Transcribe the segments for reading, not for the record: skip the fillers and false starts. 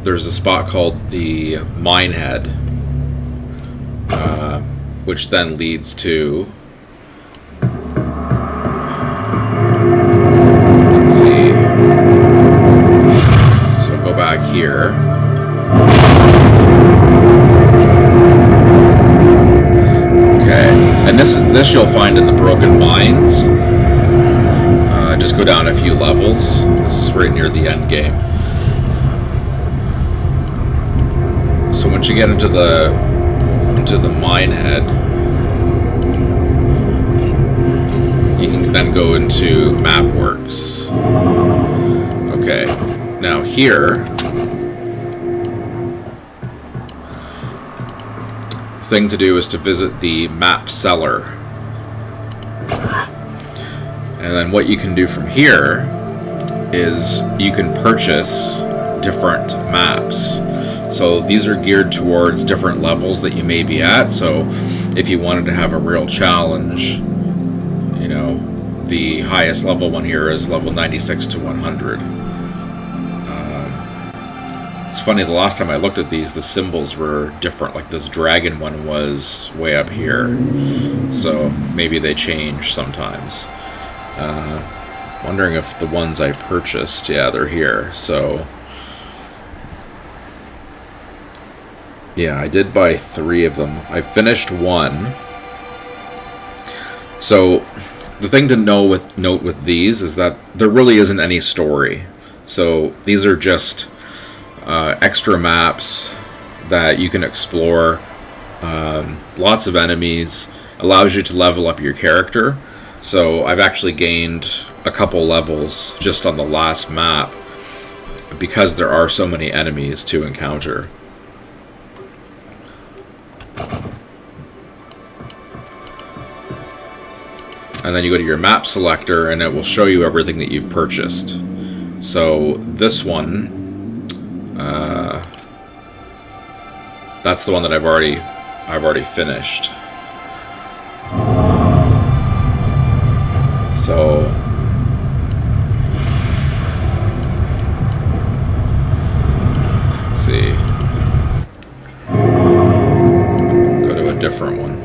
there's a spot called the Minehead, which then leads to, let's see, so go back here. Okay, and this you'll find in the Broken Mines. Just go down a few levels. This is right near the end game. So once you get into the Minehead, you can then go into Mapworks. Okay, now here, the thing to do is to visit the map seller. And then what you can do from here is you can purchase different maps. So these are geared towards different levels that you may be at. So if you wanted to have a real challenge, you know, the highest level one here is level 96 to 100. It's funny, the last time I looked at these, the symbols were different. Like this dragon one was way up here. So maybe they change sometimes. Wondering if the ones I purchased, yeah, they're here. So yeah, I did buy 3 of them. I finished 1. So the thing to note with these is that there really isn't any story. So these are just extra maps that you can explore. Lots of enemies. Allows you to level up your character. So I've actually gained a couple levels just on the last map because there are so many enemies to encounter. And then you go to your map selector and it will show you everything that you've purchased. So this one, that's the one that I've already finished. So let's see. Go to a different one.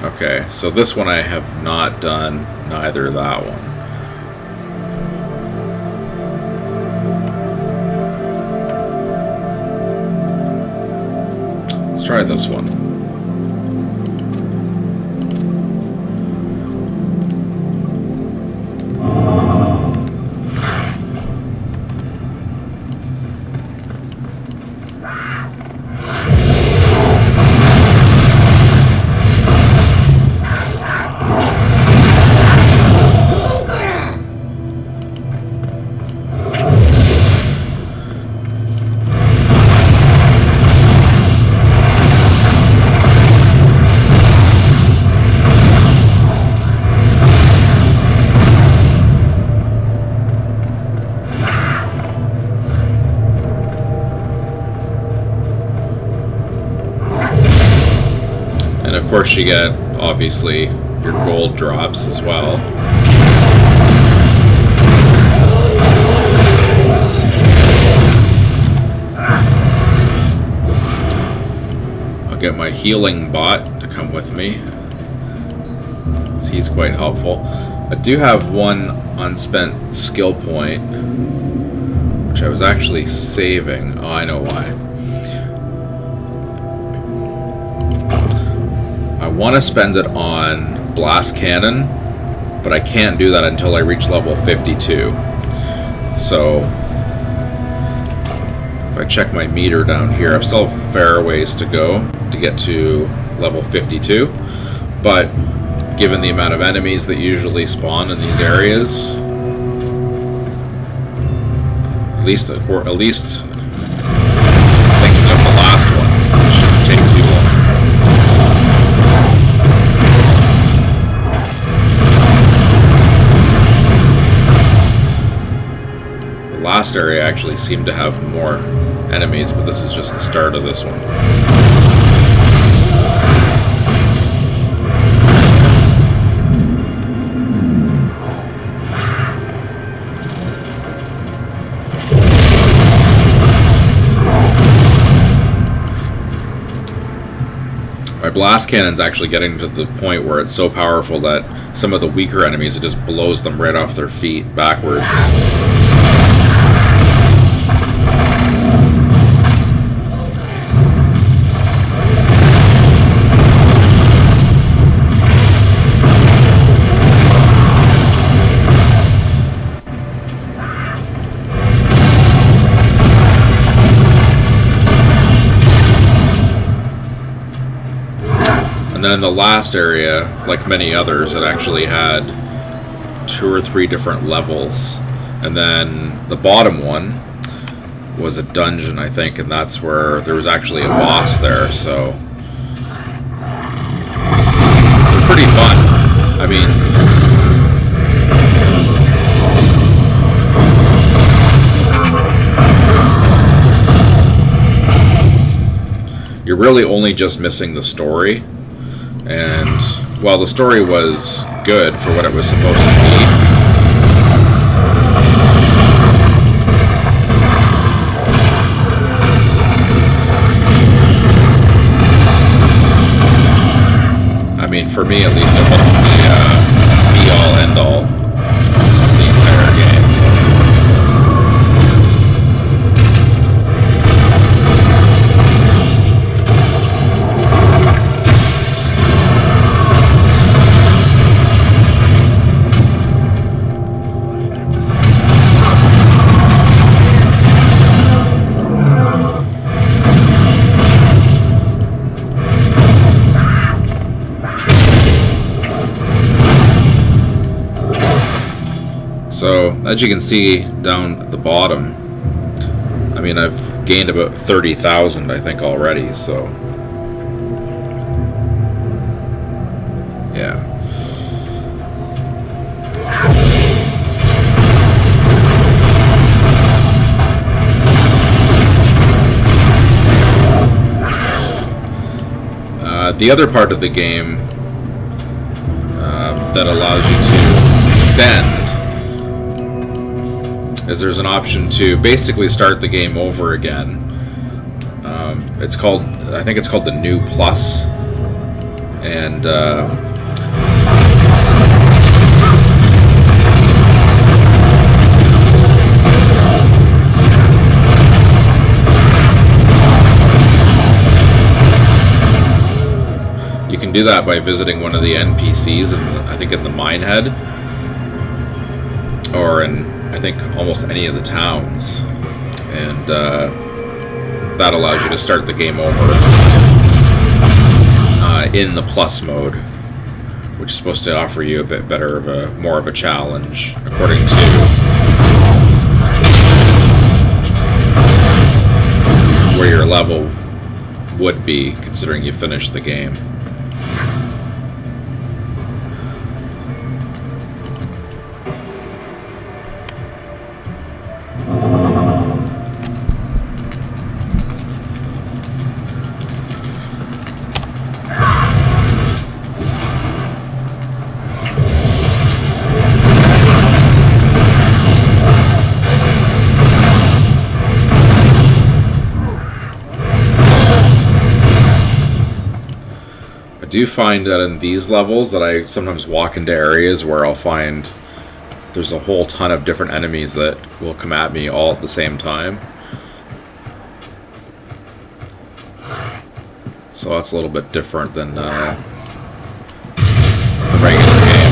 Okay, so this one I have not done, neither that one. Let's try this one. And of course you get, obviously, your gold drops as well. I'll get my healing bot to come with me. He's quite helpful. I do have one unspent skill point, which I was actually saving. Oh, I know why. I want to spend it on Blast Cannon, but I can't do that until I reach level 52. So if I check my meter down here, I still have fair ways to go to get to level 52, but given the amount of enemies that usually spawn in these areas, at least thinking of the last one, it shouldn't take too long. The last area actually seemed to have more enemies, but this is just the start of this one. blast cannon's actually getting to the point where it's so powerful that some of the weaker enemies, it just blows them right off their feet backwards. And then in the last area, like many others, it actually had 2 or 3 different levels. And then the bottom one was a dungeon, I think, and that's where there was actually a boss there, so pretty fun. I mean, you're really only just missing the story. And while the story was good for what it was supposed to be, I mean, for me at least, it wasn't the be-all, end-all of the entire game. So, as you can see down at the bottom, I mean, I've gained about 30,000, I think, already, so yeah. The other part of the game that allows you to extend is there's an option to basically start the game over again. It's called, I think it's called the New Plus, and you can do that by visiting one of the NPCs, I think in the Minehead, or in, I think, almost any of the towns, and that allows you to start the game over in the plus mode, which is supposed to offer you a bit better of a, more of a challenge, according to where your level would be, considering you finished the game. I do find that in these levels that I sometimes walk into areas where I'll find there's a whole ton of different enemies that will come at me all at the same time. So that's a little bit different than the regular game.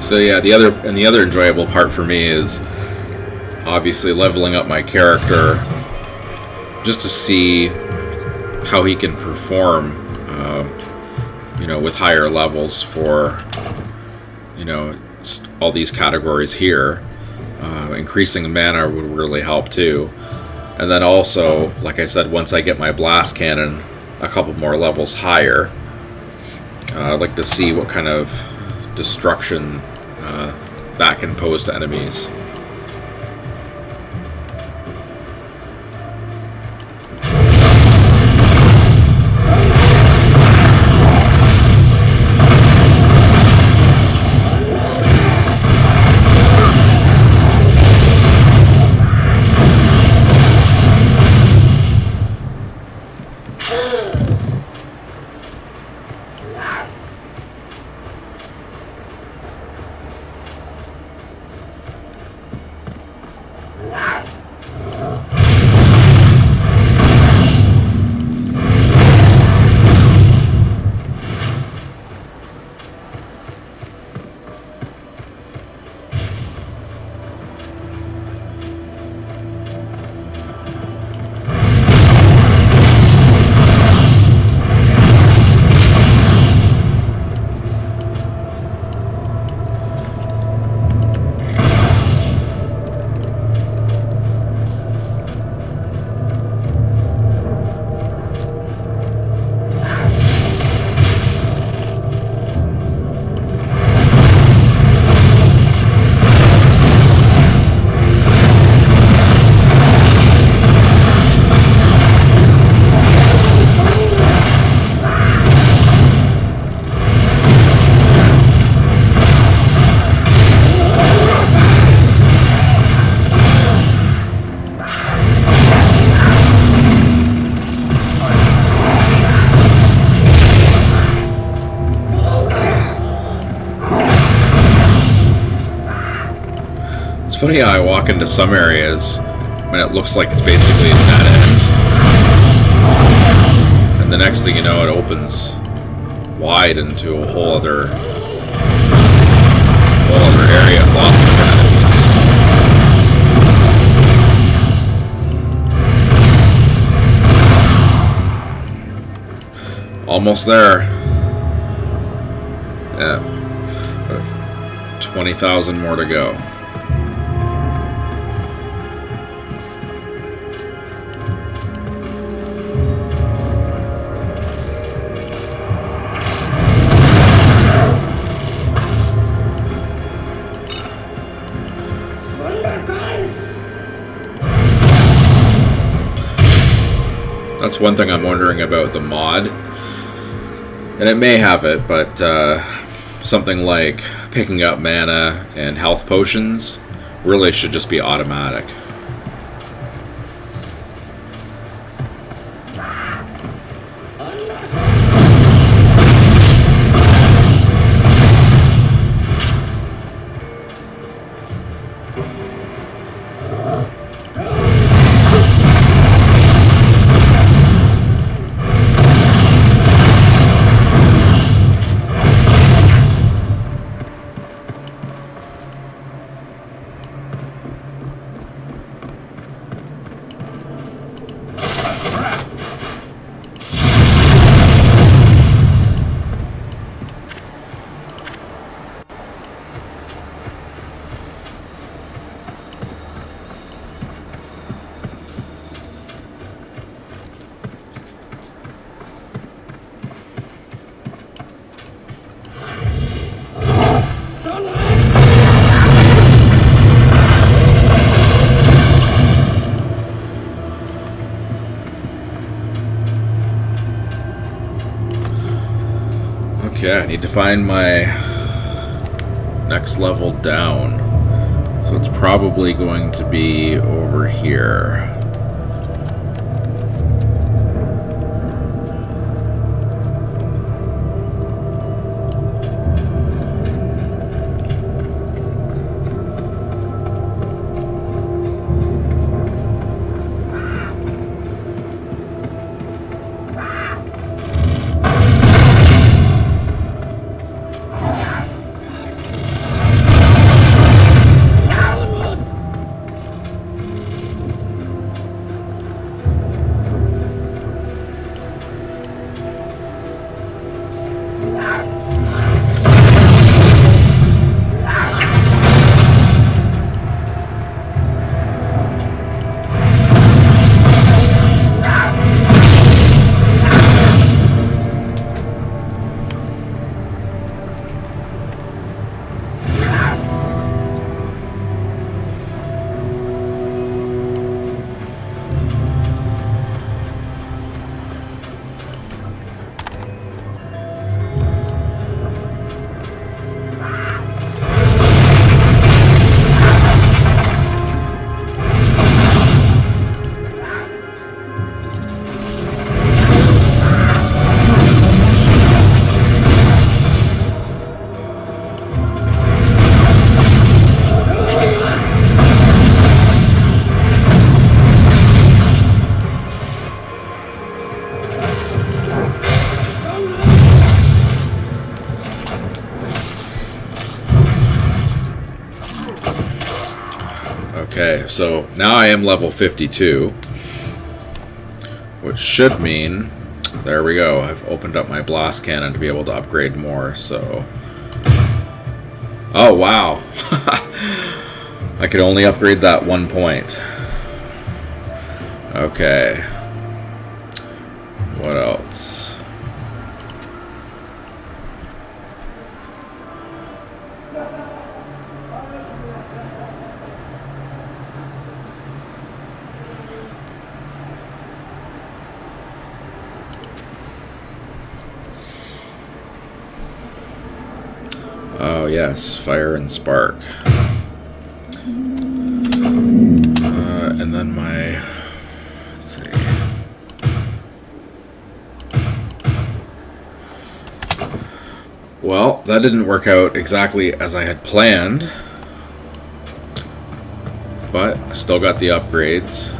So yeah, the other enjoyable part for me is obviously leveling up my character just to see how he can perform, with higher levels for, all these categories here. Increasing mana would really help too. And then also, like I said, once I get my blast cannon a couple more levels higher, I'd like to see what kind of destruction that can pose to enemies. It's funny how I walk into some areas when it looks like it's basically a dead end, and the next thing you know, it opens wide into a whole other area, lots of enemies. Almost there. Yeah. 20,000 more to go. That's one thing I'm wondering about the mod, and it may have it, but something like picking up mana and health potions really should just be automatic. Okay, I need to find my next level down. So it's probably going to be over here. Okay, so now I am level 52, which should mean, there we go, I've opened up my blast cannon to be able to upgrade more, so... Oh, wow. I could only upgrade that 1 point. Okay. What else? Oh yes, fire and spark. And then my... Let's see. Well, that didn't work out exactly as I had planned. But I still got the upgrades.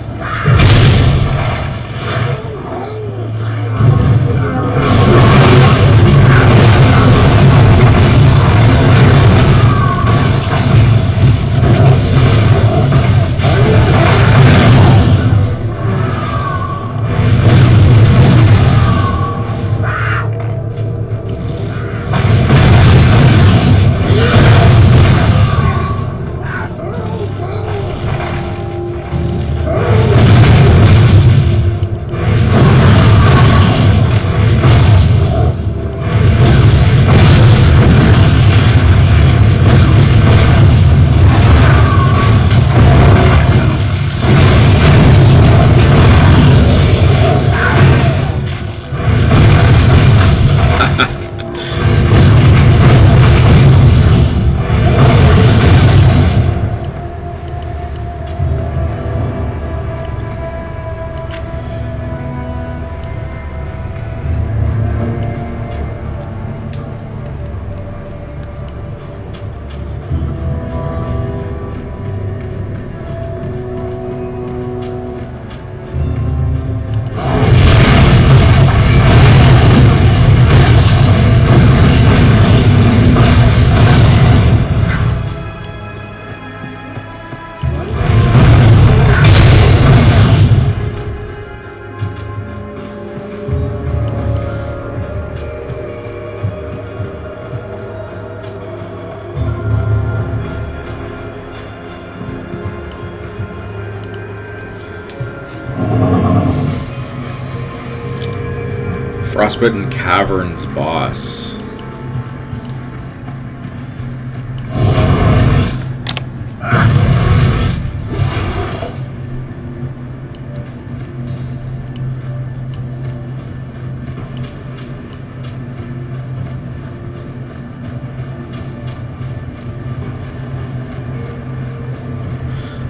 Frostbitten Caverns boss.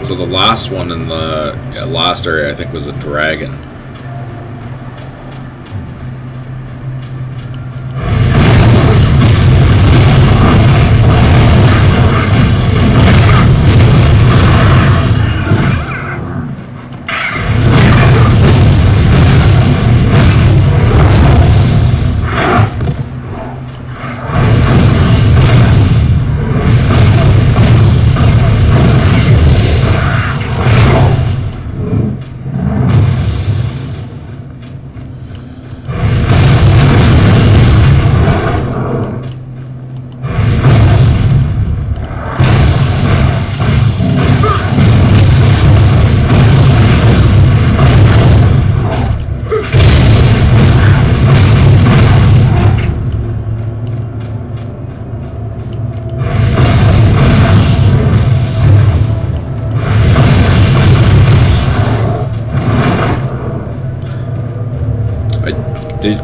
So the last one in the last area, I think, was a dragon.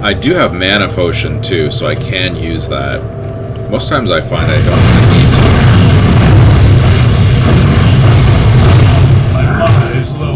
I do have mana potion too, so I can use that. Most times I find I don't really need to. My mana is low.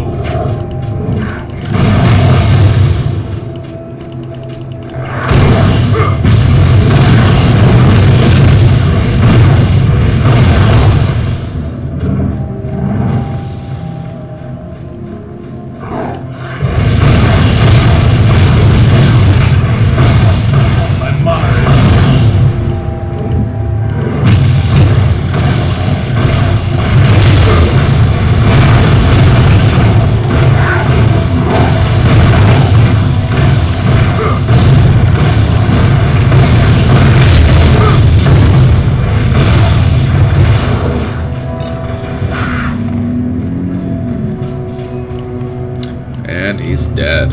dead.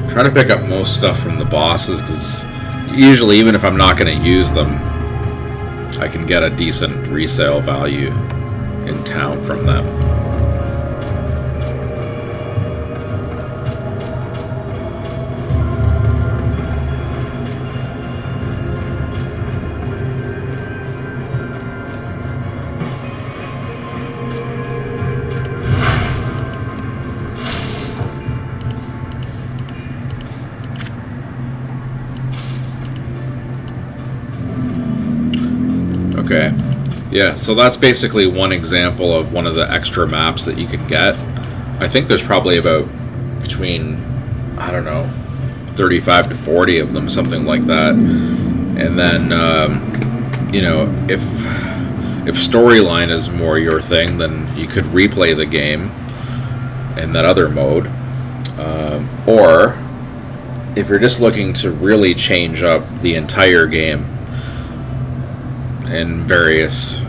Try to pick up most stuff from the bosses, because usually, even if I'm not going to use them, I can get a decent resale value in town from them. Okay, yeah, so that's basically one example of one of the extra maps that you can get. I think there's probably about between, I don't know, 35 to 40 of them, something like that. And then, you know, if storyline is more your thing, then you could replay the game in that other mode. Or if you're just looking to really change up the entire game in various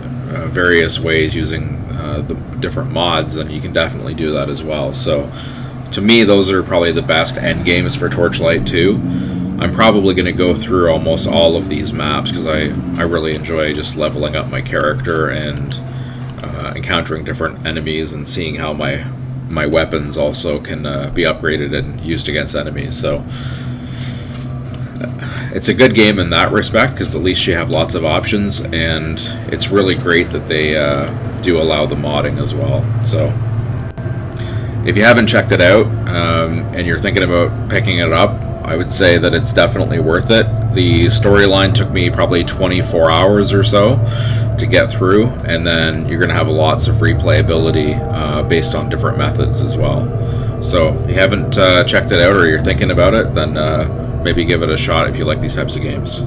ways using the different mods, then you can definitely do that as well. So to me, those are probably the best end games for Torchlight 2. I'm probably going to go through almost all of these maps because I really enjoy just leveling up my character and encountering different enemies and seeing how my weapons also can be upgraded and used against enemies. So it's a good game in that respect because at least you have lots of options, and it's really great that they do allow the modding as well. So if you haven't checked it out and you're thinking about picking it up, I would say that it's definitely worth it. The storyline took me probably 24 hours or so to get through, and then you're going to have lots of replayability based on different methods as well. So if you haven't checked it out or you're thinking about it, then maybe give it a shot if you like these types of games.